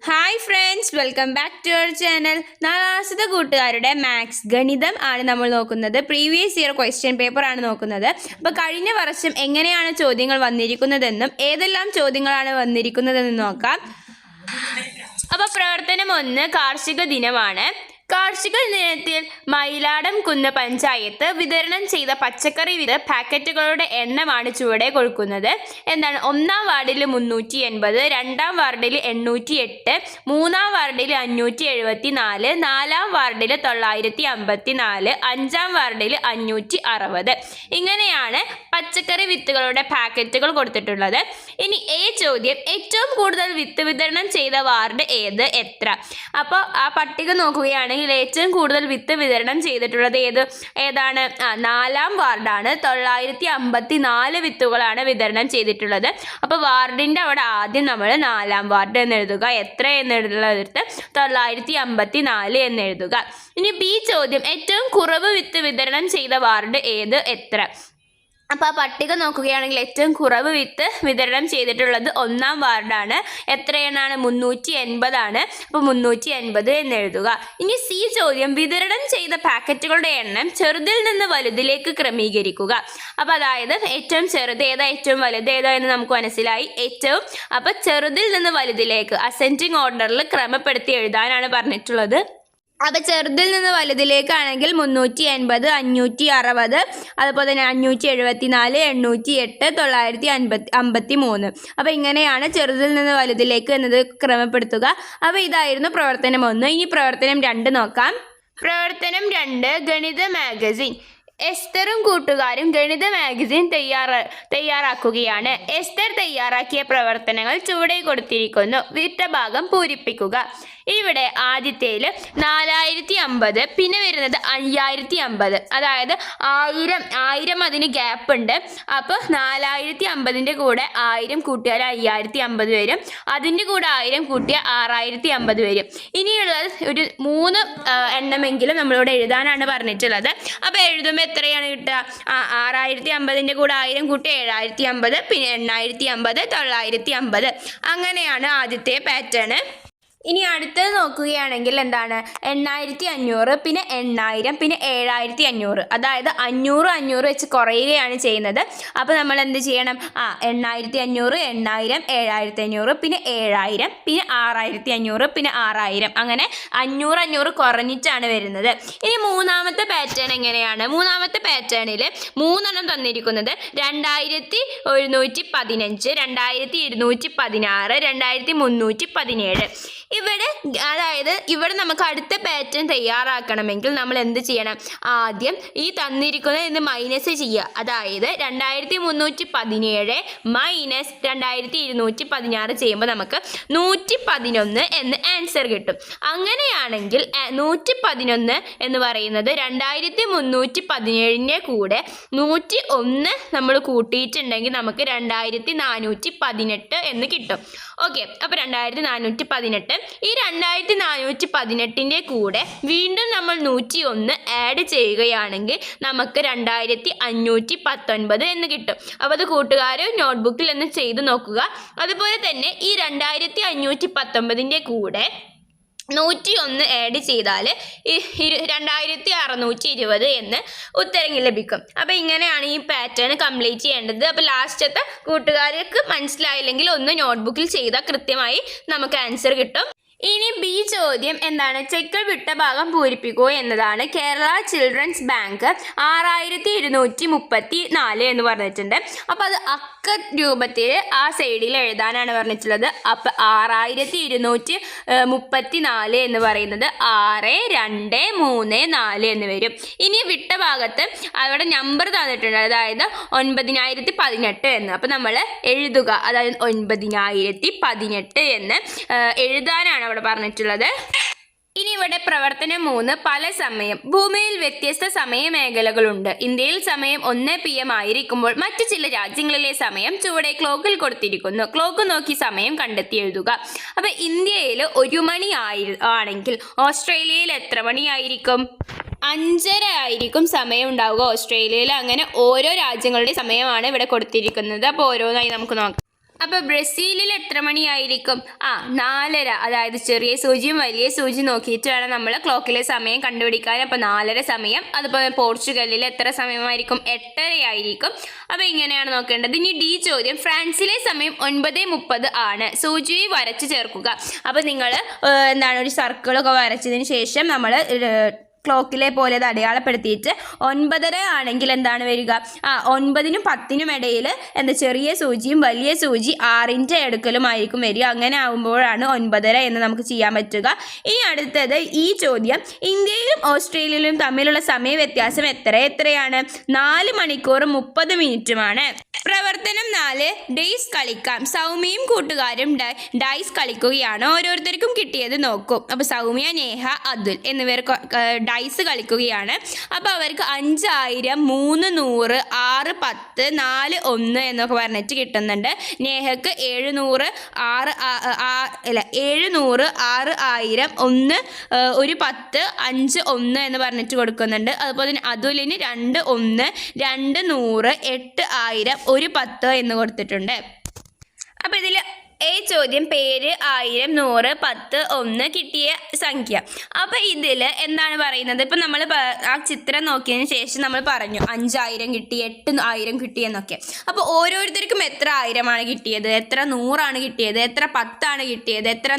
Hi friends, welcome back to our channel. നാലാമത്തെ കൂട്ടുകാരുടെ maths ഗണിതം ആണ് നമ്മൾ നോക്കുന്നത്. പ്രീവിയസ് ഇയർ ക്വസ്റ്റ്യൻ പേപ്പർ ആണ് നോക്കുന്നത്. അപ്പോൾ കഴിഞ്ഞ വർഷം എങ്ങനെയാണ് ചോദ്യങ്ങൾ വന്നിരിക്കുന്നതെന്നും ഏതെല്ലാം ചോദ്യങ്ങളാണ് വന്നിരിക്കുന്നതെന്നും നോക്കാം. അപ്പോൾ പ്രവർത്തനം 1 കാർഷിക ദിനമാണ്. കാർഷിക ദിനത്തിൽ മയിലാടം കുന്ന് പഞ്ചായത്ത് വിതരണം ചെയ്ത പച്ചക്കറി പാക്കറ്റുകളുടെ എണ്ണമാണ് ചുവടെ കൊടുക്കുന്നത്. എന്താണ്? 1-ാം വാർഡിൽ 380, 2-ാം വാർഡിൽ 808, 3-ാം വാർഡിൽ 574, 4-ാം വാർഡിൽ 954, 5-ാം വാർഡിൽ 560. ഇങ്ങനെയാണ് പച്ചക്കറി വിത്തുകളുടെ പാക്കറ്റുകൾ കൊടുത്തിട്ടുള്ളത്. ഇനി ചോദ്യം, ഏറ്റവും കൂടുതൽ വിത്ത് വിതരണം ചെയ്ത വാർഡ് ഏത്, എത്ര? അപ്പോൾ ആ പട്ടിക നോക്കുകയാണ്. ഏറ്റവും കൂടുതൽ വിത്ത് വിതരണം ചെയ്തിട്ടുള്ളത് ഏതാണ്? 4-ാം വാർഡാണ്. 954 വിത്തുകളാണ് വിതരണം ചെയ്തിട്ടുള്ളത്. അപ്പോൾ വാർഡിൻ്റെ അവിടെ ആദ്യം നമ്മൾ 4-ാം വാർഡ് എന്ന് എഴുതുക. എത്ര എന്നുള്ളതെടുത്ത് 954 എന്ന് എഴുതുക. ഇനി ബി ചോദ്യം, ഏറ്റവും കുറവ് വിത്ത് വിതരണം ചെയ്ത വാർഡ് ഏത്, എത്ര? അപ്പോൾ ആ പട്ടിക നോക്കുകയാണെങ്കിൽ ഏറ്റവും കുറവ് വിത്ത് വിതരണം ചെയ്തിട്ടുള്ളത് 1-ാം വാർഡാണ്. എത്ര എണ്ണാണ്? 380 ആണ്. അപ്പോൾ 380 എന്ന് എഴുതുക. ഇനി സി ചോദ്യം, വിതരണം ചെയ്ത പാക്കറ്റുകളുടെ എണ്ണം ചെറുതിൽ നിന്ന് വലുതിലേക്ക് ക്രമീകരിക്കുക. അപ്പോൾ അതായത് ഏറ്റവും ചെറുത് ഏതാ, ഏറ്റവും വലുത് ഏതാ എന്ന് നമുക്ക് മനസ്സിലായി. അപ്പോൾ ചെറുതിൽ നിന്ന് വലുതിലേക്ക് അസെൻഡിങ് ഓർഡറിൽ ക്രമപ്പെടുത്തി എഴുതാനാണ് പറഞ്ഞിട്ടുള്ളത്. അപ്പോൾ ചെറുതിൽ നിന്ന് വലുതിലേക്കാണെങ്കിൽ 380, 560, അതുപോലെ തന്നെ 574, 808, 953. അപ്പോൾ ഇങ്ങനെയാണ് ചെറുതിൽ നിന്ന് വലുതിലേക്ക് എന്നത് ക്രമപ്പെടുത്തുക. അപ്പോൾ ഇതായിരുന്നു പ്രവർത്തനം 1. ഇനി പ്രവർത്തനം 2 നോക്കാം. പ്രവർത്തനം 2 ഗണിത മാഗസിൻ. എസ്തറും കൂട്ടുകാരും ഗണിത മാഗസിൻ തയ്യാറാക്കുകയാണ്. എസ്തർ തയ്യാറാക്കിയ പ്രവർത്തനങ്ങൾ ചുവടെ കൊടുത്തിരിക്കുന്നു. വിട്ട ഭാഗം പൂരിപ്പിക്കുക. ഇവിടെ ആദ്യത്തേൽ 4050, പിന്നെ വരുന്നത് 5050. അതായത് 1000 അതിന് ഗ്യാപ്പ് ഉണ്ട്. അപ്പോൾ 4050ൻ്റെ കൂടെ 1000 കൂട്ടിയാൽ 5050 വരും. അതിൻ്റെ കൂടെ 1000 കൂട്ടിയാൽ 6050 വരും. ഇനിയുള്ളത് ഒരു 3 എണ്ണമെങ്കിലും നമ്മളിവിടെ എഴുതാനാണ് പറഞ്ഞിട്ടുള്ളത്. അപ്പോൾ എഴുതുമ്പോൾ എത്രയാണ് കിട്ടുക? 6050ൻ്റെ കൂടെ 1000 കൂട്ടി 7050, പിന്നെ 8050, 950. അങ്ങനെയാണ് ആദ്യത്തെ പാറ്റേൺ. ഇനി അടുത്തത് നോക്കുകയാണെങ്കിൽ എന്താണ്? 8500, പിന്നെ 8000, പിന്നെ 7500. അതായത് 500 വെച്ച് കുറയുകയാണ് ചെയ്യുന്നത്. അപ്പോൾ നമ്മൾ എന്ത് ചെയ്യണം? 8500, 8000, 7500, പിന്നെ 7000, പിന്നെ 6500, പിന്നെ 6000. അങ്ങനെ 500 കുറഞ്ഞിട്ടാണ് വരുന്നത്. ഇനി മൂന്നാമത്തെ പാറ്റേൺ എങ്ങനെയാണ്? മൂന്നാമത്തെ പാറ്റേണിൽ 3 എണ്ണം തന്നിരിക്കുന്നത്. 2115, 2216, 2317. ഇവിടെ നമുക്ക് അടുത്ത പാറ്റേൺ തയ്യാറാക്കണമെങ്കിൽ നമ്മൾ എന്ത് ചെയ്യണം? ആദ്യം ഈ തന്നിരിക്കുന്നത് മൈനസ് ചെയ്യുക. അതായത് 2317 മൈനസ് 2216 ചെയ്യുമ്പോൾ നമുക്ക് 111 എന്ന് ആൻസർ കിട്ടും. അങ്ങനെയാണെങ്കിൽ 111 എന്ന് പറയുന്നത് 2317ൻ്റെ കൂടെ 101 നമ്മൾ കൂട്ടിയിട്ടുണ്ടെങ്കിൽ നമുക്ക് 2418 എന്ന് കിട്ടും. ഓക്കെ, അപ്പോൾ 2418. ഈ 2418ൻ്റെ കൂടെ വീണ്ടും നമ്മൾ 101 ആഡ് ചെയ്യുകയാണെങ്കിൽ നമുക്ക് 2519 എന്ന് കിട്ടും. അപ്പോൾ അത് കൂട്ടുകാർ നോട്ട്ബുക്കിൽ ഒന്ന് ചെയ്ത് നോക്കുക. അതുപോലെ തന്നെ ഈ 2519ൻ്റെ കൂടെ 101 ആഡ് ചെയ്താൽ 2620 എന്ന് ഉത്തരം ലഭിക്കും. അപ്പോൾ ഇങ്ങനെയാണ് ഈ പാറ്റേൺ കംപ്ലീറ്റ് ചെയ്യേണ്ടത്. അപ്പോൾ ലാസ്റ്റത്തെ കൂട്ടുകാർക്ക് മനസ്സിലായില്ലെങ്കിൽ ഒന്ന് നോട്ട്ബുക്കിൽ ചെയ്താൽ കൃത്യമായി നമുക്ക് ആൻസർ കിട്ടും. ഇനി ബി ചോദ്യം എന്താണ്? ചെക്ക് വിട്ട ഭാഗം പൂരിപ്പിക്കുക എന്നതാണ്. കേരള ചിൽഡ്രൻസ് ബാങ്ക് 6234 എന്ന് പറഞ്ഞിട്ടുണ്ട്. അപ്പോൾ അത് അക്ക രൂപത്തിൽ ആ സൈഡിൽ എഴുതാനാണ് പറഞ്ഞിട്ടുള്ളത്. അപ്പോൾ 6234 എന്ന് പറയുന്നത് 6234 എന്ന് വരും. ഇനി വിട്ട ഭാഗത്ത് അവിടെ നമ്പർ തന്നിട്ടുണ്ട്, അതായത് 9018 എന്ന്. അപ്പോൾ നമ്മൾ എഴുതുക, അതായത് 9018 എന്ന് എഴുതാനാണ് അവിടെ പറഞ്ഞിട്ടുള്ളത്. ഇനി ഇവിടെ പ്രവർത്തനം 3 പല സമയം. ഭൂമിയിൽ വ്യത്യസ്ത സമയമേഖലകളുണ്ട്. ഇന്ത്യയിൽ സമയം 1 PM ആയിരിക്കുമ്പോൾ മറ്റു ചില രാജ്യങ്ങളിലെ സമയം ചുവടെ ക്ലോക്കിൽ കൊടുത്തിരിക്കുന്നു. ക്ലോക്ക് നോക്കി സമയം കണ്ടെത്തി എഴുതുക. അപ്പോൾ ഇന്ത്യയിൽ 1 മണി ആണെങ്കിൽ ഓസ്ട്രേലിയയിൽ എത്ര മണിയായിരിക്കും? 5:30 ആയിരിക്കും സമയം ഉണ്ടാവുക ഓസ്ട്രേലിയയിൽ. അങ്ങനെ ഓരോ രാജ്യങ്ങളുടെ സമയമാണ് ഇവിടെ കൊടുത്തിരിക്കുന്നത്. അപ്പോൾ ഓരോന്നായി നമുക്ക് നോക്കാം. അപ്പോൾ ബ്രസീലിൽ എത്ര മണിയായിരിക്കും? 4:30. അതായത് ചെറിയ സൂചിയും വലിയ സൂചി നോക്കിയിട്ട് വേണം നമ്മൾ ക്ലോക്കിലെ സമയം കണ്ടുപിടിക്കാൻ. അപ്പോൾ 4:30 സമയം. അതുപോലെ പോർച്ചുഗലിൽ എത്ര സമയമായിരിക്കും? 8:30 ആയിരിക്കും. അപ്പോൾ ഇങ്ങനെയാണ് നോക്കേണ്ടത്. ഇനി ഡി ചോദ്യം, ഫ്രാൻസിലെ സമയം 9:30 ആണ്. സൂചി വരച്ച് ചേർക്കുക. അപ്പോൾ നിങ്ങൾ ഒരു സർക്കിളൊക്കെ വരച്ചതിന് ശേഷം നമ്മൾ ക്ലോക്കിലെ പോലെ അത് അടയാളപ്പെടുത്തിയിട്ട് 9:30 ആണെങ്കിൽ എന്താണ് വരിക? 9-നും 10-നും ഇടയിൽ ചെറിയ സൂചിയും വലിയ സൂചി 6-ന്റെ അടുക്കലുമായിരിക്കും വരിക. അങ്ങനെ ആകുമ്പോഴാണ് 9:30 എന്ന് നമുക്ക് ചെയ്യാൻ പറ്റുക. ഇനി അടുത്തത് ഈ ചോദ്യം, ഇന്ത്യയിലും ഓസ്ട്രേലിയയിലും തമ്മിലുള്ള സമയ വ്യത്യാസം എത്രയാണ്? 4 മണിക്കൂറും 30 മിനിറ്റുമാണ്. പ്രവർത്തനം 4, ഡേയ്സ് കളിക്കാം. സൗമ്യയും കൂട്ടുകാരും ഡൈസ് കളിക്കുകയാണ്. ഓരോരുത്തർക്കും കിട്ടിയത് നോക്കും. അപ്പോൾ സൗമ്യ, നേഹ, അതുൽ എന്നിവർ ഡൈസ് കളിക്കുകയാണ്. അപ്പോൾ അവർക്ക് 5000, 300, 6, 10, 4, 1 എന്നൊക്കെ പറഞ്ഞിട്ട് കിട്ടുന്നുണ്ട്. നേഹക്ക് 700, 6000, 1, 10, 5, 1 എന്ന് പറഞ്ഞിട്ട് കൊടുക്കുന്നുണ്ട്. അതുപോലെ തന്നെ അതുലിന് 2, 1, 200, 8000, 10 എന്ന് കൊടുത്തിട്ടുണ്ട്. അപ്പോൾ ഇതിൽ എ ചോദ്യം, പേര്, 1000, 100, 10, 1 കിട്ടിയ സംഖ്യ. അപ്പോൾ ഇതിൽ എന്താണ് പറയുന്നത്? ഇപ്പം നമ്മൾ ആ ചിത്രം നോക്കിയതിന് ശേഷം നമ്മൾ പറഞ്ഞു 5000 കിട്ടി, 8000 കിട്ടിയെന്നൊക്കെ. അപ്പോൾ ഓരോരുത്തർക്കും എത്ര 1000 കിട്ടിയത്, എത്ര 100 കിട്ടിയത്, എത്ര 10 കിട്ടിയത്, എത്ര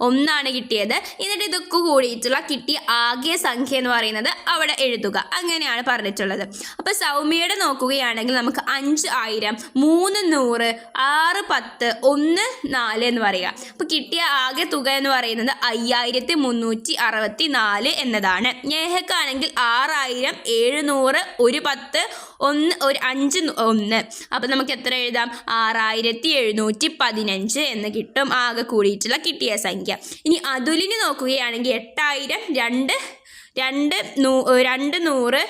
1 കിട്ടിയത്, എന്നിട്ട് ഇതൊക്കെ കൂടിയിട്ടുള്ള കിട്ടിയ ആകെ സംഖ്യ എന്ന് പറയുന്നത് അവിടെ എഴുതുക. അങ്ങനെയാണ് പറഞ്ഞിട്ടുള്ളത്. അപ്പോൾ സൗമ്യയുടെ നോക്കുകയാണെങ്കിൽ നമുക്ക് 5000, 300, 6, 10, 1, 4 എന്ന് പറയുക. അപ്പോൾ കിട്ടിയ ആകെ തുക എന്ന് പറയുന്നത് 5364 എന്നതാണ്. നേഹക്കാണെങ്കിൽ 6000, 700, 10, 5, 1. അപ്പോൾ നമുക്ക് എത്ര എഴുതാം? 6715 എന്ന് കിട്ടും ആകെ കൂടിയിട്ടുള്ള കിട്ടിയ സംഖ്യ. ഇനി അതുലിന് നോക്കുകയാണെങ്കിൽ 8000, 200,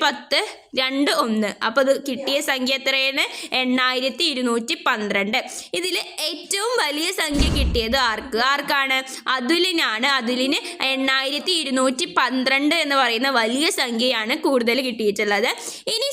10, 2, 1. അപ്പോൾ ഇത് കിട്ടിയ സംഖ്യ എത്രയാണ്? 8212. ഇതിൽ ഏറ്റവും വലിയ സംഖ്യ കിട്ടിയത് ആർക്കാണ്? അതുലിനാണ്. അതുലിന് 8212 എന്ന് പറയുന്ന വലിയ സംഖ്യയാണ് കൂടുതൽ കിട്ടിയിട്ടുള്ളത്. ഇനി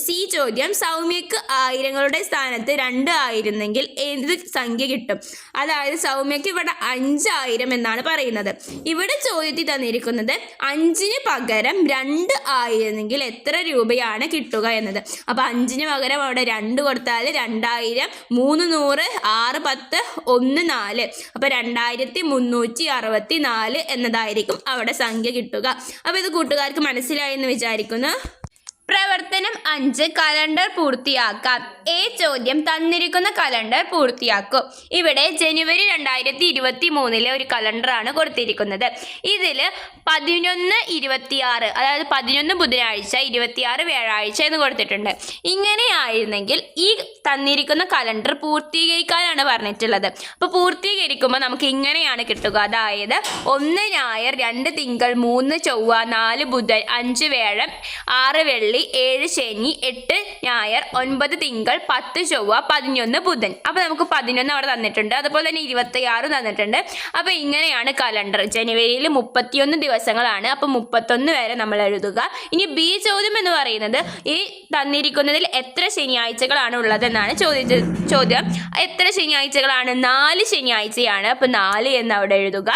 സി ചോദ്യം, സൗമ്യക്ക് 1000ങ്ങളുടെ സ്ഥാനത്ത് 2 ആയിരുന്നെങ്കിൽ ഏത് സംഖ്യ കിട്ടും? അതായത് സൗമ്യക്ക് ഇവിടെ 5000 എന്നാണ് പറയുന്നത്. ഇവിടെ ചോദ്യത്തിൽ തന്നിരിക്കുന്നത് 5-ന് പകരം 2 ആയിരുന്നെങ്കിൽ എത്ര രൂപയാണ് കിട്ടുക എന്നത്. അപ്പോൾ 5-ന് പകരം അവിടെ 2 കൊടുത്താൽ 2000, 300, 6, 10, 1, 4. അപ്പോൾ 2364 എന്നതായിരിക്കും അവിടെ സംഖ്യ കിട്ടുക. അപ്പോൾ ഇത് കൂട്ടുകാർക്ക് മനസ്സിലായി എന്ന് വിചാരിക്കുന്നു. പ്രവർത്തനം 5, കലണ്ടർ പൂർത്തിയാക്കാം. എ ചോദ്യം, തന്നിരിക്കുന്ന കലണ്ടർ പൂർത്തിയാക്കും. ഇവിടെ ജനുവരി 2023 ഒരു കലണ്ടറാണ് കൊടുത്തിരിക്കുന്നത്. ഇതിൽ 11/26, അതായത് 11 ബുധനാഴ്ച, 26 വ്യാഴാഴ്ച എന്ന് കൊടുത്തിട്ടുണ്ട്. ഇങ്ങനെയായിരുന്നെങ്കിൽ ഈ തന്നിരിക്കുന്ന കലണ്ടർ പൂർത്തീകരിക്കാനാണ് പറഞ്ഞിട്ടുള്ളത്. അപ്പോൾ പൂർത്തീകരിക്കുമ്പോൾ നമുക്ക് ഇങ്ങനെയാണ് കിട്ടുക. അതായത് 1 ഞായർ, 2 തിങ്കൾ, 3 ചൊവ്വ, 4 ബുധൻ, 5 വ്യാഴം, 6 വെള്ളി, 7 ശനി, 8 ഞായർ, 9 തിങ്കൾ, 10 ചൊവ്വ, 11 ബുധൻ. അപ്പോൾ നമുക്ക് 11 അവിടെ തന്നിട്ടുണ്ട്. അതുപോലെ തന്നെ 26 തന്നിട്ടുണ്ട്. അപ്പോൾ ഇങ്ങനെയാണ് കലണ്ടർ. ജനുവരിയിൽ 31 ദിവസങ്ങളാണ്. അപ്പോൾ 31 വരെ നമ്മൾ എഴുതുക. ഇനി ബി ചോദ്യം എന്ന് പറയുന്നത്, ഈ തന്നിരിക്കുന്നതിൽ എത്ര ശനിയാഴ്ചകളാണ് ഉള്ളതെന്നാണ് ചോദ്യം. എത്ര ശനിയാഴ്ചകളാണ്? 4 ശനിയാഴ്ചയാണ്. അപ്പോൾ 4 എന്ന് അവിടെ എഴുതുക.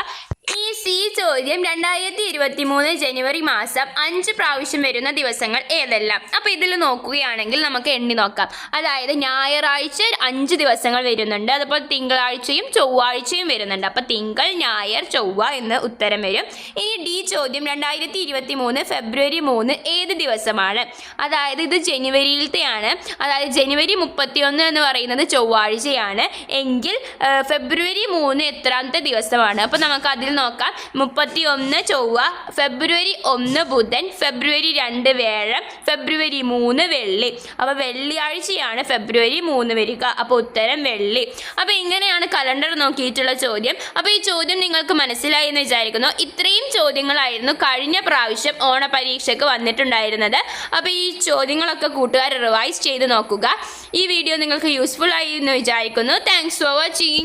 ഈ സി ചോദ്യം, 2023 ജനുവരി മാസം 5 പ്രാവശ്യം വരുന്ന ദിവസങ്ങൾ ഏതെല്ലാം? അപ്പോൾ ഇതിൽ നോക്കുകയാണെങ്കിൽ നമുക്ക് എണ്ണി നോക്കാം. അതായത് ഞായറാഴ്ച 5 ദിവസങ്ങൾ വരുന്നുണ്ട്. അതുപോലെ തിങ്കളാഴ്ചയും ചൊവ്വാഴ്ചയും വരുന്നുണ്ട്. അപ്പോൾ തിങ്കൾ, ഞായർ, ചൊവ്വ എന്ന് ഉത്തരം വരും. ഇനി ഡി ചോദ്യം, 2023 ഫെബ്രുവരി 3 ഏത് ദിവസമാണ്? അതായത് ഇത് ജനുവരിയിലത്തെയാണ്. അതായത് ജനുവരി 31 എന്ന് പറയുന്നത് ചൊവ്വാഴ്ചയാണ്. എങ്കിൽ ഫെബ്രുവരി 3 എത്രാമത്തെ ദിവസമാണ്? അപ്പോൾ നമുക്ക് അതിൽ നോക്കാം. 31 ചൊവ്വ, ഫെബ്രുവരി 1 ബുധൻ, ഫെബ്രുവരി 2 വ്യാഴം, ഫെബ്രുവരി 3 വെള്ളി. അപ്പോൾ വെള്ളിയാഴ്ചയാണ് ഫെബ്രുവരി 3 വരിക. അപ്പോൾ ഉത്തരം വെള്ളി. അപ്പോൾ ഇങ്ങനെയാണ് കലണ്ടർ നോക്കിയിട്ടുള്ള ചോദ്യം. അപ്പോൾ ഈ ചോദ്യം നിങ്ങൾക്ക് മനസ്സിലായി എന്ന് വിചാരിക്കുന്നു. ഇത്രയും ചോദ്യങ്ങളായിരുന്നു കഴിഞ്ഞ പ്രാവശ്യം ഓണപരീക്ഷയ്ക്ക് വന്നിട്ടുണ്ടായിരുന്നത്. അപ്പോൾ ഈ ചോദ്യങ്ങളൊക്കെ കൂട്ടുകാർ റിവൈസ് ചെയ്ത് നോക്കുക. ഈ വീഡിയോ നിങ്ങൾക്ക് യൂസ്ഫുൾ ആയി എന്ന് വിചാരിക്കുന്നു. Thanks for watching.